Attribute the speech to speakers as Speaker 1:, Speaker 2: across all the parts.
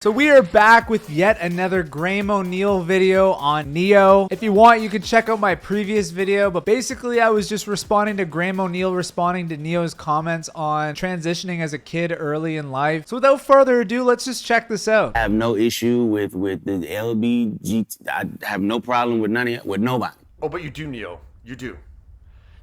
Speaker 1: So we are back with yet another Graeme O'Neil video on Neyo. If you want, you can check out my previous video, but basically I was just responding to Graeme O'Neil responding to Neyo's comments on transitioning as a kid early in life. So without further ado, let's just check this out.
Speaker 2: I have no issue with the LBGT. I have no problem with with nobody.
Speaker 3: Oh, but you do, Neyo. You do.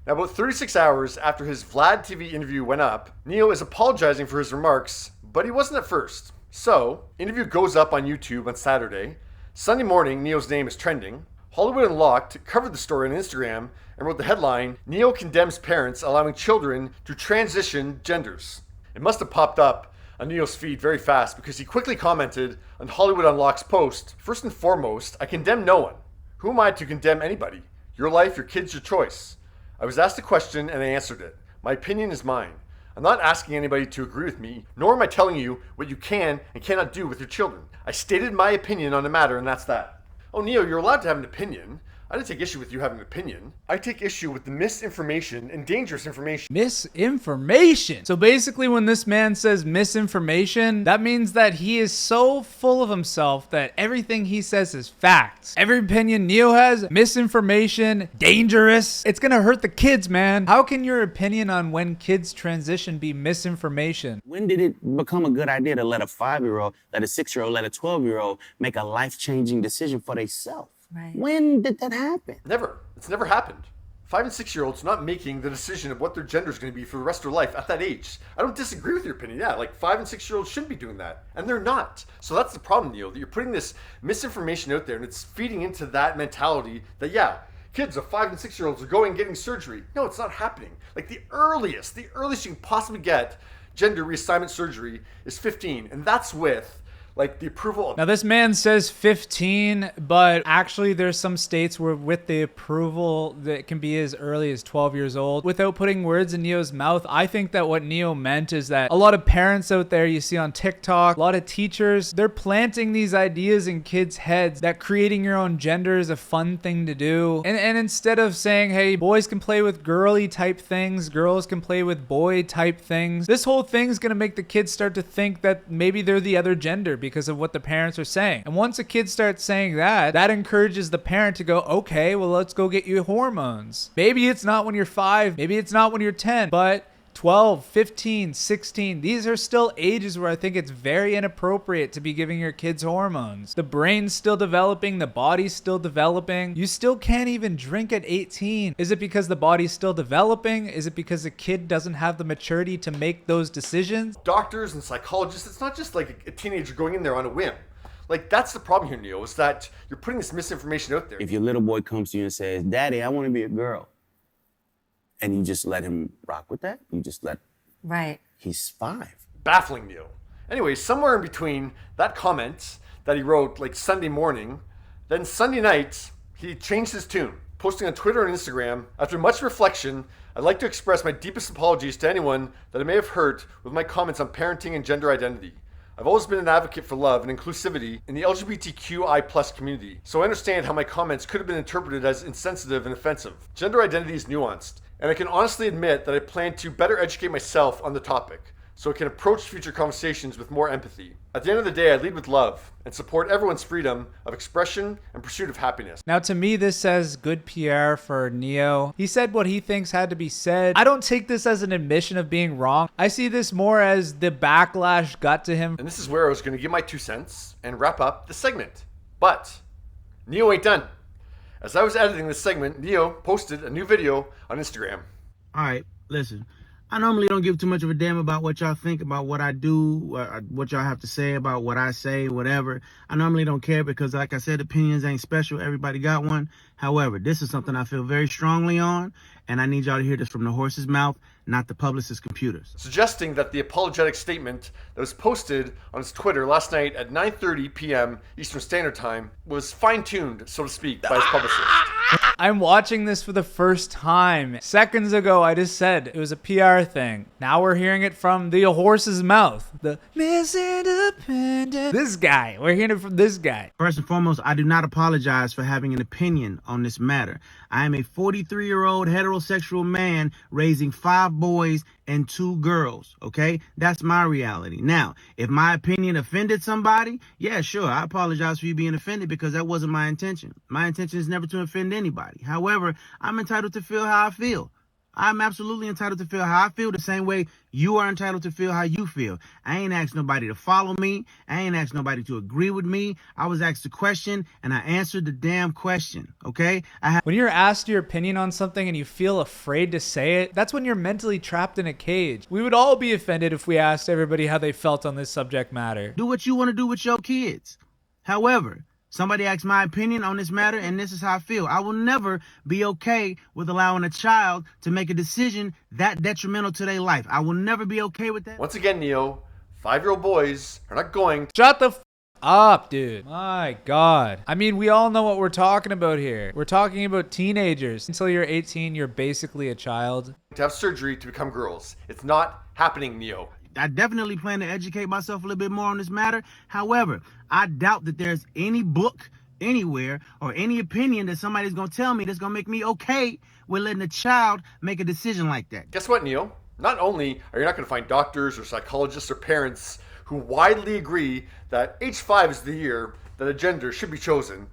Speaker 3: Now, about 36 hours after his Vlad TV interview went up, Neyo is apologizing for his remarks, but he wasn't at first. So, interview goes up on YouTube on Saturday. Sunday morning, Neyo's name is trending. Hollywood Unlocked covered the story on Instagram and wrote the headline, Neyo condemns parents allowing children to transition genders. It must have popped up on Neyo's feed very fast because he quickly commented on Hollywood Unlocked's post, first and foremost, I condemn no one. Who am I to condemn anybody? Your life, your kids, your choice. I was asked a question and I answered it. My opinion is mine. I'm not asking anybody to agree with me, nor am I telling you what you can and cannot do with your children. I stated my opinion on the matter, and that's that. Oh, Neyo, you're allowed to have an opinion. I didn't take issue with you having an opinion. I take issue with the misinformation and dangerous information.
Speaker 1: Misinformation. So basically when this man says misinformation, that means that he is so full of himself that everything he says is facts. Every opinion Neyo has, misinformation, dangerous. It's gonna hurt the kids, man. How can your opinion on when kids transition be misinformation?
Speaker 2: When did it become a good idea to let a 5-year-old, let a 6-year-old, let a 12-year-old make a life-changing decision for themselves?
Speaker 4: Right.
Speaker 2: When did that happen?
Speaker 3: Never. It's never happened. 5 and 6-year-olds not making the decision of what their gender is going to be for the rest of their life at that age. I don't disagree with your opinion. Yeah, like 5 and 6-year-olds shouldn't be doing that. And they're not. So that's the problem, Neyo, that you're putting this misinformation out there and it's feeding into that mentality that, yeah, kids of 5 and 6-year-olds are going and getting surgery. No, it's not happening. Like the earliest you can possibly get gender reassignment surgery is 15. And that's with like the approval of...
Speaker 1: Now this man says 15, but actually there's some states where with the approval that can be as early as 12 years old. Without putting words in Neyo's mouth, I think that what Neyo meant is that a lot of parents out there you see on TikTok, a lot of teachers, they're planting these ideas in kids' heads that creating your own gender is a fun thing to do. And instead of saying, hey, boys can play with girly type things, girls can play with boy type things, this whole thing's gonna make the kids start to think that maybe they're the other gender because of what the parents are saying. And once a kid starts saying that, that encourages the parent to go, okay, well, let's go get you hormones. Maybe it's not when you're 5, maybe it's not when you're 10, but 12, 15, 16, these are still ages where I think it's very inappropriate to be giving your kids hormones. The brain's still developing, the body's still developing. You still can't even drink at 18. Is it because the body's still developing? Is it because the kid doesn't have the maturity to make those decisions?
Speaker 3: Doctors and psychologists, it's not just like a teenager going in there on a whim. Like, that's the problem here, Neyo, is that you're putting this misinformation out there.
Speaker 2: If your little boy comes to you and says, Daddy, I want to be a girl, and you just let him rock with that? You just let...
Speaker 4: Right.
Speaker 2: He's 5.
Speaker 3: Baffling, Neyo. Anyway, somewhere in between that comment that he wrote like Sunday morning, then Sunday night, he changed his tune, posting on Twitter and Instagram, after much reflection, I'd like to express my deepest apologies to anyone that I may have hurt with my comments on parenting and gender identity. I've always been an advocate for love and inclusivity in the LGBTQI+ community, so I understand how my comments could have been interpreted as insensitive and offensive. Gender identity is nuanced, and I can honestly admit that I plan to better educate myself on the topic, so I can approach future conversations with more empathy. At the end of the day, I lead with love and support everyone's freedom of expression and pursuit of happiness.
Speaker 1: Now to me, this says good PR for Neyo. He said what he thinks had to be said. I don't take this as an admission of being wrong. I see this more as the backlash got to him.
Speaker 3: And this is where I was going to give my 2 cents and wrap up the segment. But Neyo ain't done. As I was editing this segment, Neyo posted a new video on Instagram.
Speaker 5: All right, listen. I normally don't give too much of a damn about what y'all think about what I do, what y'all have to say about what I say, whatever. I normally don't care because, like I said, opinions ain't special. Everybody got one. However, this is something I feel very strongly on, and I need y'all to hear this from the horse's mouth, not the publicist's computers.
Speaker 3: Suggesting that the apologetic statement that was posted on his Twitter last night at 9:30 p.m. Eastern Standard Time was fine-tuned, so to speak, by his publicist.
Speaker 1: I'm watching this for the first time. Seconds ago, I just said it was a PR thing. Now we're hearing it from the horse's mouth. The Miss Independent. This guy. We're hearing it from this guy.
Speaker 5: First and foremost, I do not apologize for having an opinion on this matter. I am a 43-year-old heterosexual man raising 5 boys and 2 girls, okay? That's my reality. Now, if my opinion offended somebody, yeah, sure, I apologize for you being offended because that wasn't my intention. My intention is never to offend anybody. However, I'm entitled to feel how I feel. I'm absolutely entitled to feel how I feel the same way you are entitled to feel how you feel. I ain't asked nobody to follow me. I ain't asked nobody to agree with me. I was asked a question and I answered the damn question, okay?
Speaker 1: When you're asked your opinion on something and you feel afraid to say it, that's when you're mentally trapped in a cage. We would all be offended if we asked everybody how they felt on this subject matter.
Speaker 5: Do what you want to do with your kids. However, somebody asked my opinion on this matter, and this is how I feel. I will never be okay with allowing a child to make a decision that detrimental to their life. I will never be okay with that.
Speaker 3: Once again, Neyo, 5-year-old boys are not going.
Speaker 1: Shut the up, dude. My God. I mean, we all know what we're talking about here. We're talking about teenagers. Until you're 18, you're basically a child.
Speaker 3: To have surgery to become girls. It's not happening, Neyo.
Speaker 5: I definitely plan to educate myself a little bit more on this matter. However, I doubt that there's any book anywhere or any opinion that somebody's going to tell me that's going to make me okay with letting a child make a decision like that.
Speaker 3: Guess what, Neyo? Not only are you not going to find doctors or psychologists or parents who widely agree that age 5 is the year that a gender should be chosen,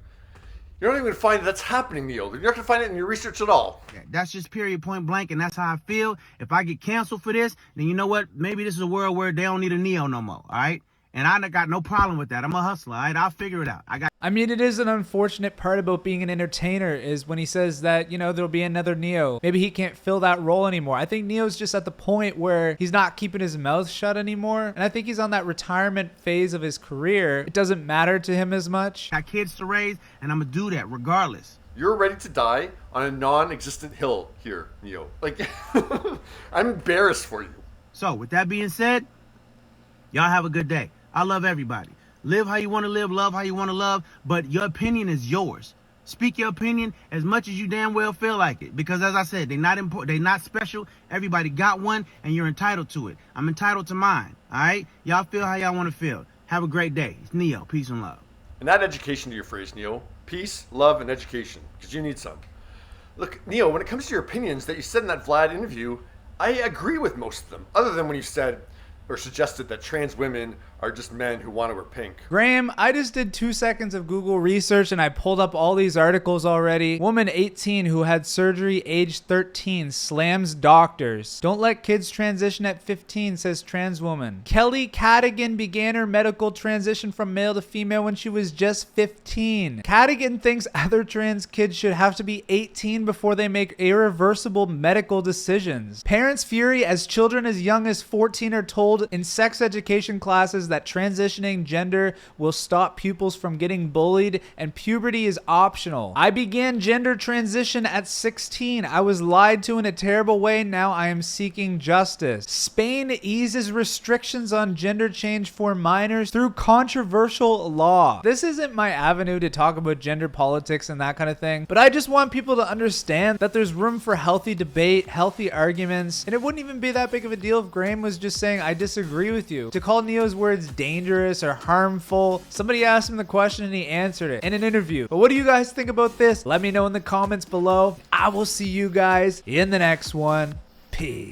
Speaker 3: you're not even going to find that's happening, Neyo. You're not going to find it in your research at all.
Speaker 5: Yeah, that's just period, point blank, and that's how I feel. If I get canceled for this, then you know what? Maybe this is a world where they don't need a Neyo no more, all right? And I got no problem with that. I'm a hustler, all right? I'll figure it out.
Speaker 1: I mean, it is an unfortunate part about being an entertainer is when he says that, you know, there'll be another Neyo. Maybe he can't fill that role anymore. I think Neo's just at the point where he's not keeping his mouth shut anymore. And I think he's on that retirement phase of his career. It doesn't matter to him as much.
Speaker 5: Got kids to raise, and I'm going to do that regardless.
Speaker 3: You're ready to die on a non-existent hill here, Neyo. Like, I'm embarrassed for you.
Speaker 5: So, with that being said, y'all have a good day. I love everybody. Live how you want to live, love how you want to love, but your opinion is yours. Speak your opinion as much as you damn well feel like it. Because as I said, they're not important, they're not special. Everybody got one, and you're entitled to it. I'm entitled to mine. All right? Y'all feel how y'all want to feel. Have a great day. It's Neyo. Peace and love.
Speaker 3: And add education to your phrase, Neyo. Peace, love, and education, because you need some. Look, Neyo, when it comes to your opinions that you said in that Vlad interview, I agree with most of them, other than when you said or suggested that trans women are just men who want to wear pink.
Speaker 1: Graeme, I just did 2 seconds of Google research and I pulled up all these articles already. Woman 18 who had surgery age 13 slams doctors. Don't let kids transition at 15, says trans woman. Kelly Cadigan began her medical transition from male to female when she was just 15. Cadigan thinks other trans kids should have to be 18 before they make irreversible medical decisions. Parents fury as children as young as 14 are told in sex education classes that transitioning gender will stop pupils from getting bullied and puberty is optional. I began gender transition at 16. I was lied to in a terrible way. Now I am seeking justice. Spain eases restrictions on gender change for minors through controversial law. This isn't my avenue to talk about gender politics and that kind of thing, but I just want people to understand that there's room for healthy debate, healthy arguments, and it wouldn't even be that big of a deal if Graeme was just saying, I disagree with you. To call Neyo's words dangerous or harmful, somebody asked him the question and he answered it in an interview. But what do you guys think about this? Let me know in the comments below. I will see you guys in the next one. Peace.